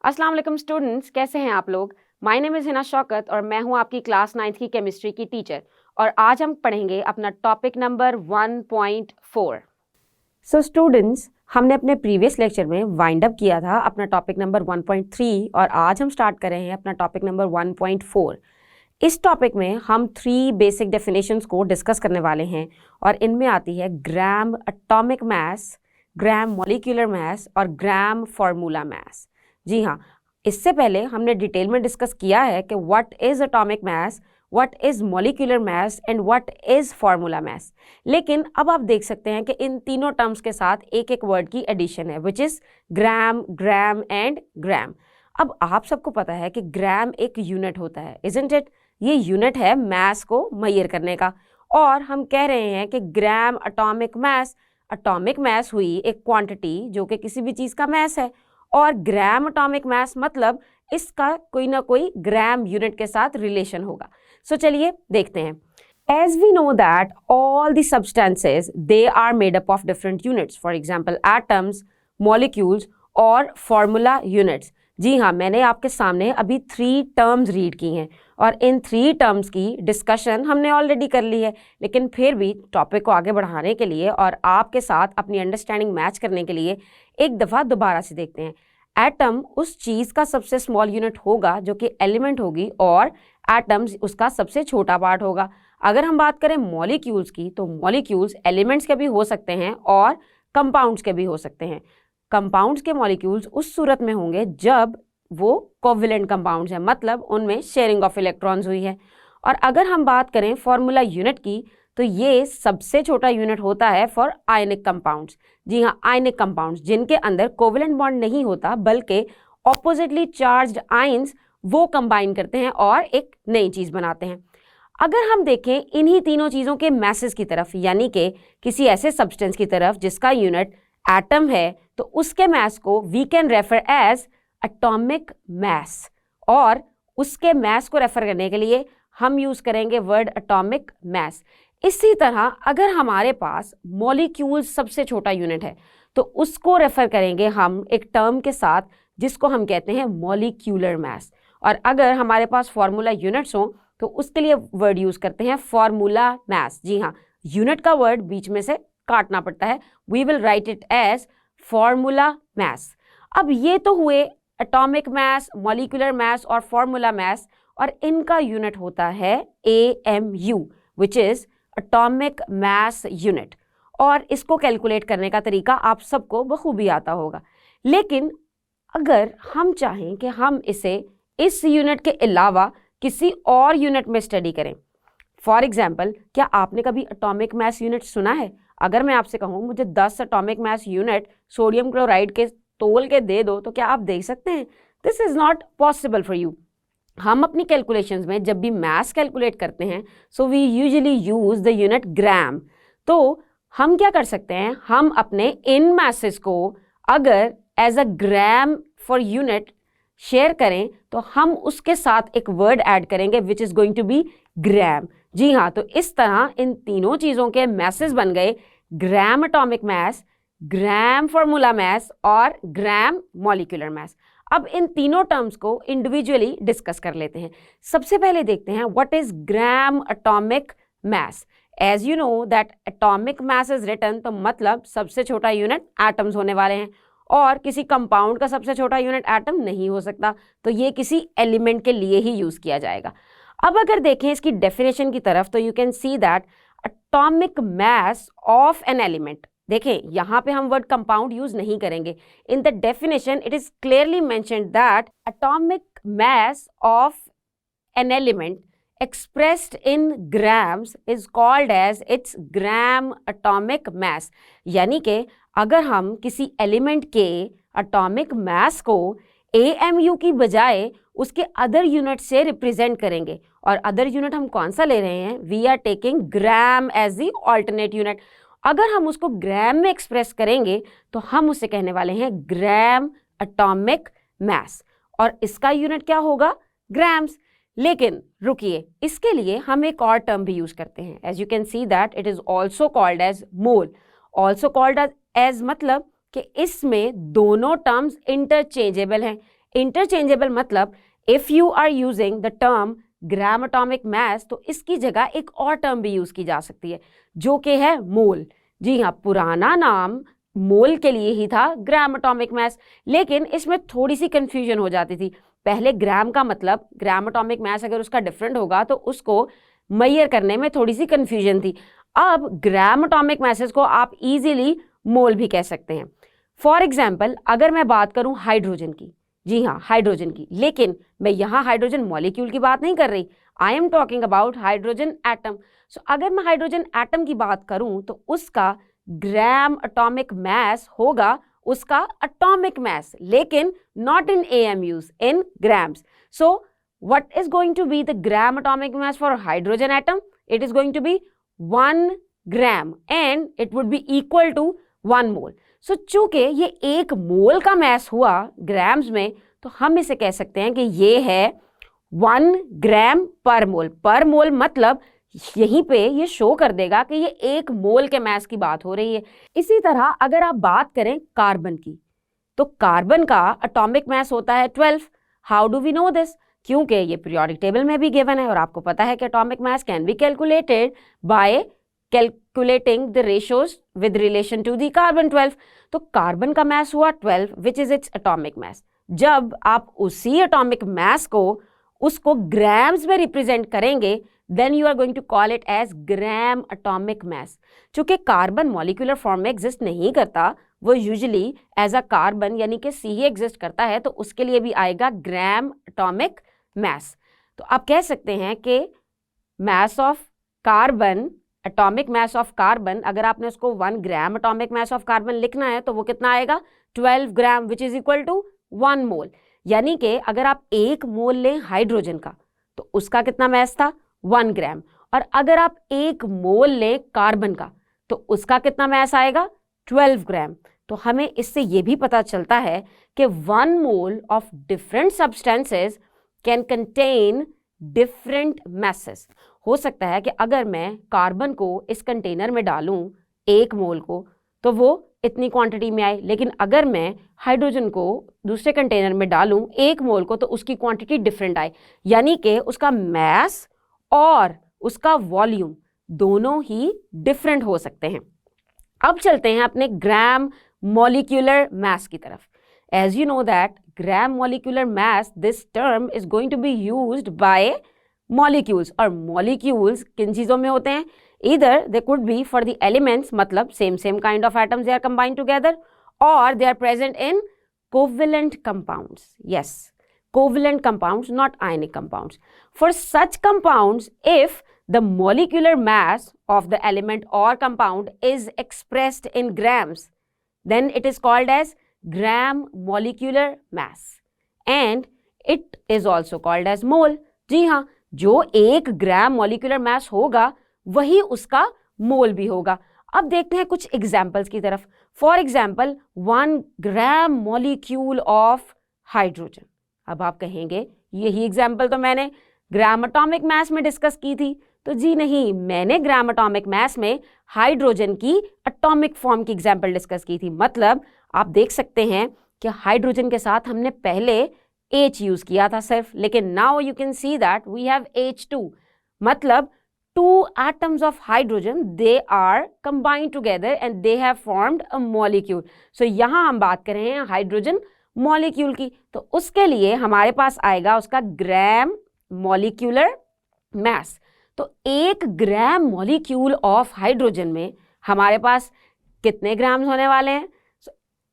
अस्सलाम वालेकुम स्टूडेंट्स, कैसे हैं आप लोग। My name is Hina Shaukat और मैं हूं आपकी क्लास 9th की केमिस्ट्री की टीचर। और आज हम पढ़ेंगे अपना टॉपिक नंबर 1.4। सो स्टूडेंट्स, हमने अपने प्रीवियस लेक्चर में वाइंड अप किया था अपना टॉपिक नंबर 1.3 और आज हम स्टार्ट कर रहे हैं अपना टॉपिक नंबर 1.4। इस टॉपिक में हम 3 बेसिक डेफिनेशंस को डिस्कस करने वाले हैं और इनमें आती है ग्राम एटॉमिक मास, ग्राम मॉलिक्यूलर मास और ग्राम फार्मूला मास। जी हाँ, इससे पहले हमने डिटेल में डिस्कस किया है कि what is atomic mass, what is molecular mass and what is formula mass. लेकिन अब आप देख सकते हैं कि इन तीनों टर्म्स के साथ एक एक वर्ड की एडिशन है, which is gram, gram and ग्राम। अब आप सबको पता है कि ग्राम एक यूनिट होता है, इजंट इट। ये यूनिट है मास को मेजर करने का, और हम कह रहे हैं कि ग्राम एटॉमिक मास हुई एक क्वांटिटी जो कि किसी भी चीज़ का मास है, और ग्राम एटॉमिक मास मतलब इसका कोई ना कोई ग्राम यूनिट के साथ रिलेशन होगा। सो चलिए देखते हैं। As we know that all the substances, they are made up of different units, for example atoms, molecules और formula units। जी हाँ, मैंने आपके सामने अभी 3 टर्म्स रीड की हैं और इन 3 टर्म्स की डिस्कशन हमने ऑलरेडी कर ली है, लेकिन फिर भी टॉपिक को आगे बढ़ाने के लिए और आपके साथ अपनी अंडरस्टैंडिंग मैच करने के लिए एक दफ़ा दोबारा से देखते हैं। एटम उस चीज़ का सबसे स्मॉल यूनिट होगा जो कि एलिमेंट होगी, और एटम्स उसका सबसे छोटा पार्ट होगा। अगर हम बात करें मॉलिक्यूल्स की, तो मॉलिक्यूल्स एलिमेंट्स के भी हो सकते हैं और कंपाउंड्स के भी हो सकते हैं। कंपाउंड्स के मॉलिक्यूल्स उस सूरत में होंगे जब वो कोवैलेंट कंपाउंड्स हैं, मतलब उनमें शेयरिंग ऑफ इलेक्ट्रॉन्स हुई है। और अगर हम बात करें फॉर्मूला यूनिट की, तो ये सबसे छोटा यूनिट होता है फॉर आयनिक कंपाउंड्स। जी हाँ, आयनिक कंपाउंड्स जिनके अंदर कोवैलेंट बॉन्ड नहीं होता बल्कि ऑपोजिटली चार्ज्ड आयंस वो कंबाइन करते हैं और एक नई चीज़ बनाते हैं। अगर हम देखें इन्हीं तीनों चीज़ों के मैसेज की तरफ, यानी कि किसी ऐसे सब्सटेंस की तरफ जिसका यूनिट एटम है, तो उसके मास को we can refer as atomic mass, और उसके मास को रेफर करने के लिए हम यूज़ करेंगे वर्ड एटॉमिक मास। इसी तरह अगर हमारे पास मॉलिक्यूल सबसे छोटा यूनिट है, तो उसको रेफर करेंगे हम एक टर्म के साथ जिसको हम कहते हैं मॉलिक्यूलर मास। और अगर हमारे पास फार्मूला यूनिट्स हों तो उसके लिए वर्ड यूज़ करते हैं फार्मूला मास। जी हाँ, यूनिट का वर्ड बीच में से काटना पड़ता है। We will write it as formula mass. अब ये तो हुए एटॉमिक मास, मॉलिक्यूलर मास और फार्मूला मास, और इनका यूनिट होता है AMU, which is atomic mass unit. और इसको कैलकुलेट करने का तरीका आप सबको बखूबी आता होगा। लेकिन अगर हम चाहें कि हम इसे इस यूनिट के अलावा किसी और यूनिट में स्टडी करें, फॉर एग्जाम्पल, क्या आपने कभी एटॉमिक मास यूनिट सुना है? अगर मैं आपसे कहूँ मुझे 10 atomic mass unit sodium chloride के तोल के दे दो, तो क्या आप दे सकते हैं? This is not possible for you. हम अपनी कैलकुलेशंस में जब भी मास कैलकुलेट करते हैं, so we usually use the unit gram. तो हम क्या कर सकते हैं, हम अपने इन मासेस को अगर as a gram for unit share करें, तो हम उसके साथ एक वर्ड ऐड करेंगे which is going to be gram. जी हाँ, तो इस तरह इन तीनों चीज़ों के मैसेज बन गए ग्राम एटॉमिक मास, ग्राम फार्मूला मास और ग्राम मॉलिक्यूलर मास। अब इन तीनों टर्म्स को इंडिविजुअली डिस्कस कर लेते हैं। सबसे पहले देखते हैं what is gram atomic mass. As you know that atomic mass is written, तो मतलब सबसे छोटा यूनिट एटम्स होने वाले हैं, और किसी कंपाउंड का सबसे छोटा यूनिट एटम नहीं हो सकता, तो ये किसी एलिमेंट के लिए ही यूज़ किया जाएगा। अब अगर देखें इसकी डेफिनेशन की तरफ, तो you can see that atomic mass of an element, देखें यहाँ पे हम वर्ड कंपाउंड यूज नहीं करेंगे। In the definition it is clearly mentioned that atomic mass of an element expressed in grams is called as its gram atomic mass। यानी कि अगर हम किसी एलिमेंट के एटॉमिक मास को AMU की बजाय उसके अदर यूनिट से रिप्रेजेंट करेंगे, और अदर यूनिट हम कौन सा ले रहे हैं, we are taking gram as the alternate unit. अगर हम उसको ग्राम में एक्सप्रेस करेंगे तो हम उसे कहने वाले हैं ग्राम एटॉमिक मास, और इसका यूनिट क्या होगा, ग्राम्स। लेकिन रुकिए, इसके लिए हम एक और टर्म भी यूज करते हैं। As you can see that it is also called as mole. Also called as मतलब कि इसमें दोनों टर्म्स इंटरचेंजेबल हैं। इंटरचेंजेबल मतलब if you are using the term gram atomic mass तो इसकी जगह एक और टर्म भी यूज की जा सकती है जो कि है मोल। जी हाँ, पुराना नाम मोल के लिए ही था ग्राम एटॉमिक मास, लेकिन इसमें थोड़ी सी कंफ्यूजन हो जाती थी। पहले ग्राम का मतलब ग्राम एटॉमिक मास अगर उसका डिफरेंट होगा तो उसको मेजर करने में थोड़ी सी कंफ्यूजन थी। अब ग्राम एटॉमिक मासेस को आप इजीली मोल भी कह सकते हैं। फॉर एग्जाम्पल अगर मैं बात करूं हाइड्रोजन की, जी हाँ हाइड्रोजन की, लेकिन मैं यहाँ हाइड्रोजन मॉलिक्यूल की बात नहीं कर रही, I am talking about hydrogen atom. So अगर मैं हाइड्रोजन एटम की बात करूं तो उसका ग्राम एटॉमिक मास होगा उसका एटॉमिक मास, लेकिन not in AMUs, in grams. So what is going to be the gram atomic mass for hydrogen atom? It is going to be 1 gram and it would be equal to 1 mole. So चूंकि ये 1 मोल का mess हुआ grams में तो हम इसे कह सकते हैं कि ये है 1 ग्राम पर मोल। पर मोल मतलब यहीं पे ये शो कर देगा कि ये 1 मोल के मैस की बात हो रही है। इसी तरह अगर आप बात करें कार्बन की तो कार्बन का एटॉमिक मैस होता है 12। How do we know this? क्योंकि ये पीरियोडिक टेबल में भी गिवन है और आपको पता है कि atomic mass can be calculated by calculating the ratios with relation to the carbon 12। तो कार्बन का मास हुआ 12 which is its atomic mass. जब आप उसी एटॉमिक मास को उसको ग्राम्स में रिप्रेजेंट करेंगे then you are going to call it as gram atomic mass. चूंकि कार्बन मॉलिक्यूलर फॉर्म में एग्जिस्ट नहीं करता, वो यूजुअली एज अ कार्बन यानी कि C ही एग्जिस्ट करता है, तो उसके लिए भी आएगा ग्राम एटॉमिक मास। तो आप कह सकते हैं कि mass of carbon, atomic mass of carbon, अगर आपने उसको 1 ग्राम एटॉमिक मास ऑफ कार्बन लिखना है तो वो कितना आएगा 12 ग्राम विच इज इक्वल टू 1 मोल। यानी कि अगर आप 1 मोल लें हाइड्रोजन का तो उसका कितना मास था 1 ग्राम, और अगर आप 1 मोल लें कार्बन का तो उसका कितना मास आएगा 12 ग्राम। तो हमें इससे ये भी पता चलता है कि 1 mole of different substances can contain different masses। हो सकता है कि अगर मैं कार्बन को इस कंटेनर में डालूं 1 मोल को तो वो इतनी क्वांटिटी में आए, लेकिन अगर मैं हाइड्रोजन को दूसरे कंटेनर में डालूं 1 मोल को तो उसकी क्वांटिटी डिफरेंट आए, यानी कि उसका मास और उसका वॉल्यूम दोनों ही डिफरेंट हो सकते हैं। अब चलते हैं अपने ग्राम मॉलिक्यूलर मास की तरफ। As you know that gram molecular mass, this term is going to be used by molecules, और molecules किन चीज़ों में होते हैं? Either they could be for the elements, मतलब same kind of atoms they are combined together, or they are present in covalent compounds. Yes, covalent compounds, not ionic compounds. For such compounds, if the molecular mass of the element or compound is expressed in grams, then it is called as gram molecular mass and it is also called as mole। जी हाँ, जो 1 gram molecular mass होगा वही उसका मोल भी होगा। अब देखते हैं कुछ एग्जाम्पल्स की तरफ। For example 1 gram molecule of hydrogen. अब आप कहेंगे यही एग्जाम्पल तो मैंने ग्राम एटॉमिक मास में डिस्कस की थी। तो जी नहीं, मैंने ग्राम एटॉमिक मास में हाइड्रोजन की एटॉमिक फॉर्म की एग्जाम्पल डिस्कस की थी। मतलब आप देख सकते हैं कि हाइड्रोजन के साथ हमने पहले H यूज किया था सिर्फ, लेकिन now you can see that we have H2, मतलब 2 atoms of hydrogen they are combined together and they have formed a molecule। So यहाँ हम बात कर रहे हैं हाइड्रोजन मॉलिक्यूल की, तो उसके लिए हमारे पास आएगा उसका ग्राम मॉलिक्यूलर मास। तो 1 ग्राम मॉलिक्यूल ऑफ हाइड्रोजन में हमारे पास कितने ग्राम्स होने वाले हैं?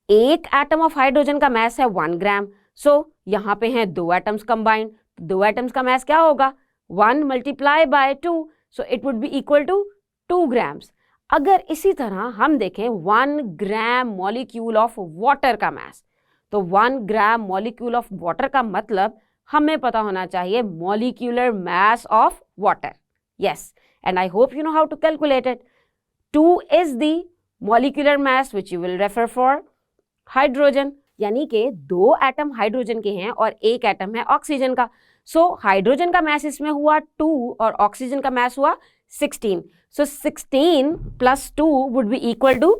1 एटम ऑफ हाइड्रोजन का मास है 1 ग्राम। सो यहाँ पे हैं 2 एटम्स कंबाइंड, 2 एटम्स का मास क्या होगा 1 multiply by 2, so it would be equal to 2 grams. अगर इसी तरह हम देखें 1 ग्राम मॉलिक्यूल ऑफ वाटर का मास, तो 1 ग्राम मॉलिक्यूल ऑफ वाटर का मतलब हमें पता होना चाहिए molecular mass of water. Yes, and I hope you know how to calculate it. 2 is the molecular mass which you will refer for hydrogen, यानी कि 2 एटम हाइड्रोजन के हैं और 1 एटम है ऑक्सीजन का। सो हाइड्रोजन का मास इसमें हुआ 2 और ऑक्सीजन का मास हुआ 16। सो 16 + 2 वुड बी इक्वल टू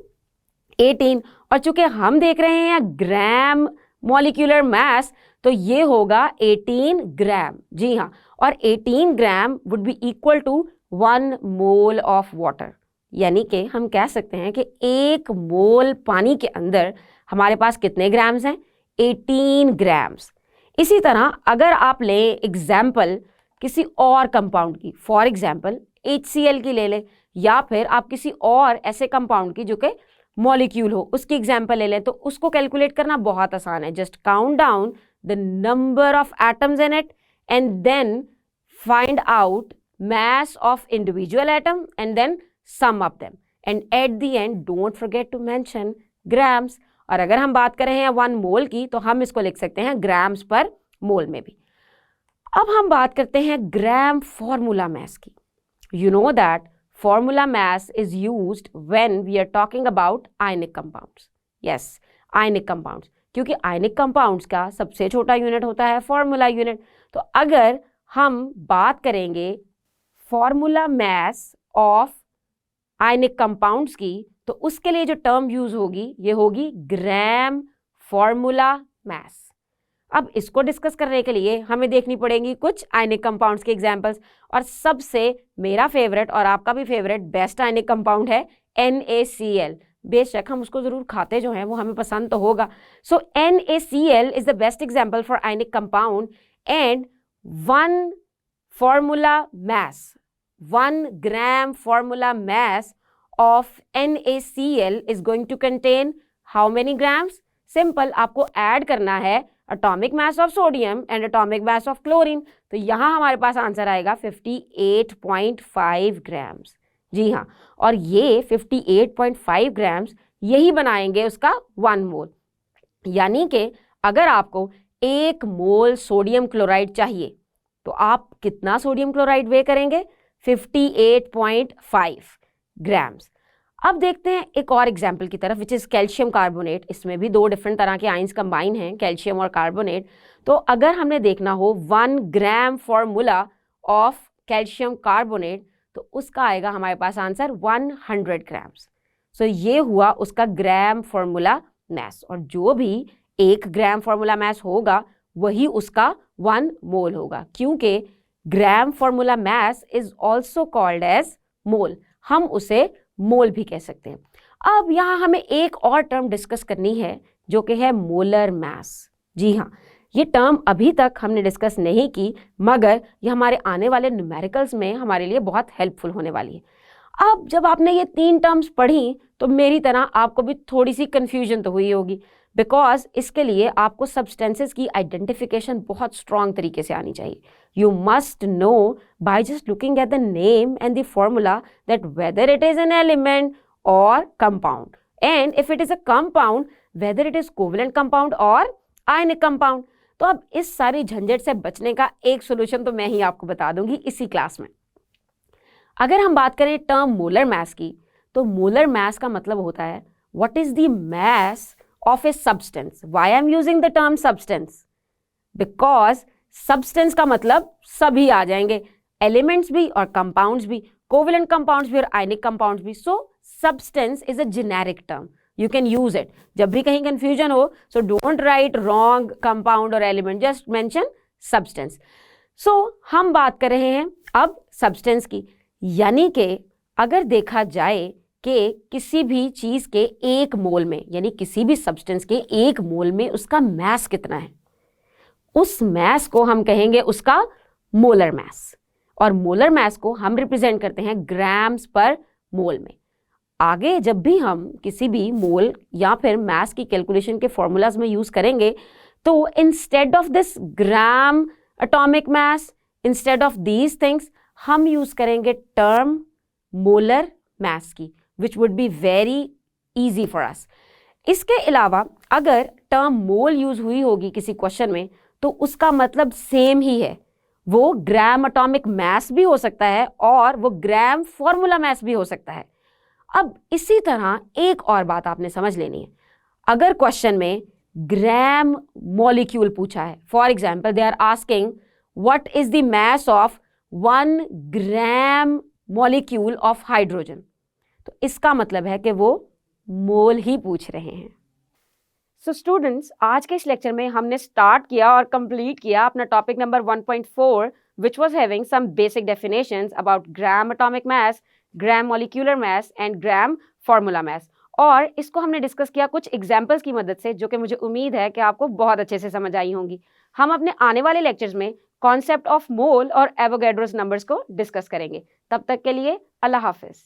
18। और चूंकि हम देख रहे हैं ग्राम मॉलिक्यूलर मास, तो ये होगा 18 ग्राम। जी हाँ, और 18 gram would be equal to 1 mole of water. यानी कि हम कह सकते हैं कि 1 मोल पानी के अंदर हमारे पास कितने ग्राम्स हैं? 18 ग्राम्स। इसी तरह अगर आप लें एग्जाम्पल किसी और कंपाउंड की, फॉर एग्जाम्पल HCl की ले लें, या फिर आप किसी और ऐसे कंपाउंड की जो कि मॉलिक्यूल हो उसकी एग्जाम्पल ले लें, तो उसको कैलकुलेट करना बहुत आसान है। Just count down the number of atoms in it and then find out mass of individual atom and then sum up them, and at the end don't forget to mention grams। और अगर हम बात कर रहे हैं 1 मोल की, तो हम इसको लिख सकते हैं ग्राम्स पर मोल में भी। अब हम बात करते हैं ग्राम फॉर्मूला मास की। You know that formula mass is used when we are talking about ionic compounds। Yes, ionic compounds, क्योंकि ionic compounds का सबसे छोटा यूनिट होता है फॉर्मूला यूनिट। तो अगर हम बात करेंगे formula mass of ionic compounds की, तो उसके लिए जो टर्म यूज होगी ये होगी ग्राम फॉर्मूला मास। अब इसको डिस्कस करने के लिए हमें देखनी पड़ेगी कुछ आयनिक कंपाउंड्स के एग्जांपल्स, और सबसे मेरा फेवरेट और आपका भी फेवरेट बेस्ट आयनिक कंपाउंड है NaCl। बेशक हम उसको जरूर खाते जो हैं, वो हमें पसंद तो होगा। सो NaCl is the best example for ionic compound, and 1 formula mass, 1 gram formula mass of NaCl is going to contain how many grams? Simple, आपको ऐड करना है atomic mass of sodium and atomic mass of chlorine, तो यहाँ हमारे पास answer आएगा 58.5 grams. जी हाँ, और ये 58.5 ग्राम्स यही बनाएंगे उसका 1 मोल। यानी कि अगर आपको 1 मोल सोडियम क्लोराइड चाहिए, तो आप कितना सोडियम क्लोराइड वे करेंगे? 58.5 ग्राम्स। अब देखते हैं एक और एग्जाम्पल की तरफ, विच इज कैल्शियम कार्बोनेट। इसमें भी 2 डिफरेंट तरह के आयंस कंबाइन हैं, कैल्शियम और कार्बोनेट। तो अगर हमने देखना हो 1 gram formula of calcium carbonate, तो उसका आएगा हमारे पास आंसर 100 ग्राम्स। सो ये हुआ उसका ग्राम फॉर्मूला मास, और जो भी 1 ग्राम फॉर्मूला मास होगा वही उसका 1 मोल होगा, क्योंकि gram formula mass is also called as mole. हम उसे मोल भी कह सकते हैं। अब यहाँ हमें एक और टर्म डिस्कस करनी है जो कि है मोलर मास। जी हाँ, ये टर्म अभी तक हमने डिस्कस नहीं की, मगर ये हमारे आने वाले न्यूमेरिकल्स में हमारे लिए बहुत हेल्पफुल होने वाली है। अब जब आपने ये 3 टर्म्स पढ़ी, तो मेरी तरह आपको भी थोड़ी सी कंफ्यूजन तो हुई होगी, बिकॉज इसके लिए आपको सब्सटेंसेस की आइडेंटिफिकेशन बहुत स्ट्रॉन्ग तरीके से आनी चाहिए। You must know by just looking at the name and the formula that whether it is an element or compound, and if it is a compound whether it is covalent compound or ionic compound. तो अब इस सारी झंझट से बचने का एक solution तो मैं ही आपको बता दूंगी इसी क्लास में। अगर हम बात करें टर्म मोलर मास की, तो मोलर मास का मतलब होता है what is the mass of a substance। Why I'm using the term substance? Because substance का मतलब सभी आ जाएंगे, elements भी और compounds भी, covalent compounds भी और ionic compounds भी। So substance is a generic term, you can use it। जब भी कहीं confusion हो, so don't write wrong compound or element, just mention substance। So हम बात कर रहे हैं अब substance की, यानी कि अगर देखा जाए कि किसी भी चीज के 1 मोल में, यानी किसी भी सब्सटेंस के 1 मोल में उसका मास कितना है, उस मास को हम कहेंगे उसका मोलर मास, और मोलर मास को हम रिप्रेजेंट करते हैं ग्राम्स पर मोल में। आगे जब भी हम किसी भी मोल या फिर मास की कैलकुलेशन के फॉर्मूलाज में यूज करेंगे, तो instead of this gram atomic mass, instead of these things, हम यूज करेंगे टर्म मोलर मास की, which would be very easy for us। इसके अलावा अगर टर्म मोल यूज हुई होगी किसी क्वेश्चन में, तो उसका मतलब सेम ही है, वो ग्राम एटॉमिक मास भी हो सकता है और वो ग्राम फॉर्मूला मास भी हो सकता है। अब इसी तरह एक और बात आपने समझ लेनी है, अगर क्वेश्चन में ग्राम मॉलिक्यूल पूछा है, for example they are asking what is the mass of 1 gram molecule of hydrogen, तो इसका मतलब है कि वो मोल ही पूछ रहे हैं। सो स्टूडेंट्स, आज के इस लेक्चर में हमने स्टार्ट किया और कंप्लीट किया अपना topic number 1.4 which was having some basic definitions about gram atomic mass, gram molecular mass and gram formula mass. और इसको हमने डिस्कस किया कुछ एग्जाम्पल्स की मदद से, जो कि मुझे उम्मीद है कि आपको बहुत अच्छे से समझ आई होंगी। हम अपने आने वाले लेक्चर्स में कॉन्सेप्ट ऑफ मोल और एवोगैड्रोस नंबर्स को डिस्कस करेंगे। तब तक के लिए अल्लाह हाफिज।